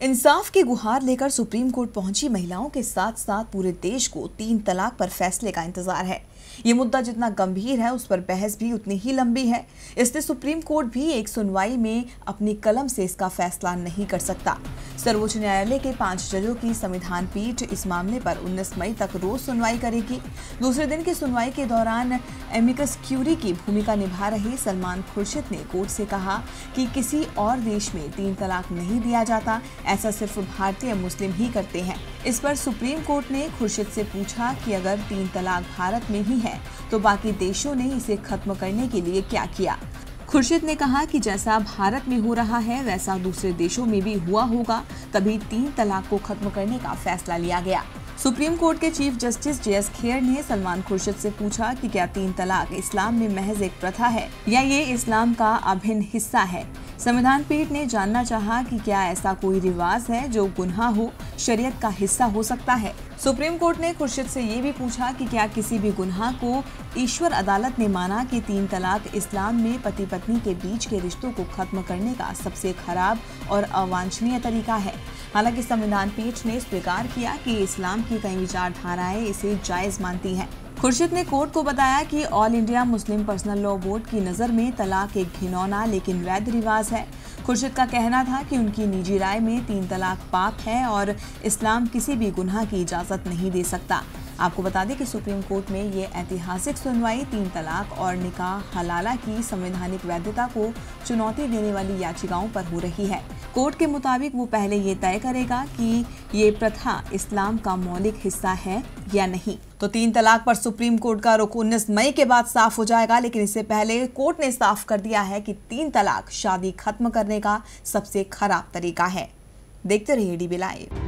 इंसाफ की गुहार लेकर सुप्रीम कोर्ट पहुंची महिलाओं के साथ साथ पूरे देश को 3 तलाक पर फैसले का इंतजार है। ये मुद्दा जितना गंभीर है उस पर बहस भी उतनी ही लंबी है। इसलिए सुप्रीम कोर्ट भी एक सुनवाई में अपनी कलम से इसका फैसला नहीं कर सकता। सर्वोच्च न्यायालय के 5 जजों की संविधान पीठ इस मामले पर 19 मई तक रोज सुनवाई करेगी। दूसरे दिन की सुनवाई के दौरान एमिकस क्यूरी की भूमिका निभा रहे सलमान खुर्शीद ने कोर्ट से कहा कि किसी और देश में 3 तलाक नहीं दिया जाता, ऐसा सिर्फ भारतीय मुस्लिम ही करते हैं। इस पर सुप्रीम कोर्ट ने खुर्शीद से पूछा कि अगर 3 तलाक भारत में ही है तो बाकी देशों ने इसे खत्म करने के लिए क्या किया। खुर्शीद ने कहा कि जैसा भारत में हो रहा है वैसा दूसरे देशों में भी हुआ होगा, तभी 3 तलाक को खत्म करने का फैसला लिया गया। सुप्रीम कोर्ट के chief justice J S Kher ने सलमान खुर्शीद से पूछा कि क्या 3 तलाक इस्लाम में महज एक प्रथा है या ये इस्लाम का अभिन्न हिस्सा है। संविधान पीठ ने जानना चाहा कि क्या ऐसा कोई रिवाज है जो गुनाह हो, शरीयत का हिस्सा हो सकता है। सुप्रीम कोर्ट ने खुर्शीद से ये भी पूछा कि क्या किसी भी गुनाह को ईश्वर अदालत ने माना कि 3 तलाक इस्लाम में पति पत्नी के बीच के रिश्तों को खत्म करने का सबसे खराब और अवांछनीय तरीका है। हालांकि संविधान पीठ ने स्वीकार किया कि इस्लाम की कई विचारधाराएं इसे जायज मानती हैं। खुर्शीद ने कोर्ट को बताया कि all India Muslim personal law board की नज़र में तलाक एक घिनौना लेकिन वैध रिवाज है। खुर्शीद का कहना था कि उनकी निजी राय में 3 तलाक पाप है और इस्लाम किसी भी गुनाह की इजाज़त नहीं दे सकता। आपको बता दें कि सुप्रीम कोर्ट में ये ऐतिहासिक सुनवाई 3 तलाक और निकाह हलाला की संवैधानिक वैधता को चुनौती देने वाली याचिकाओं पर हो रही है। कोर्ट के मुताबिक वो पहले ये तय करेगा कि ये प्रथा इस्लाम का मौलिक हिस्सा है या नहीं। तो 3 तलाक पर सुप्रीम कोर्ट का रुख 19 मई के बाद साफ हो जाएगा, लेकिन इससे पहले कोर्ट ने साफ कर दिया है कि 3 तलाक शादी खत्म करने का सबसे खराब तरीका है। देखते रहिए डीबी लाइव।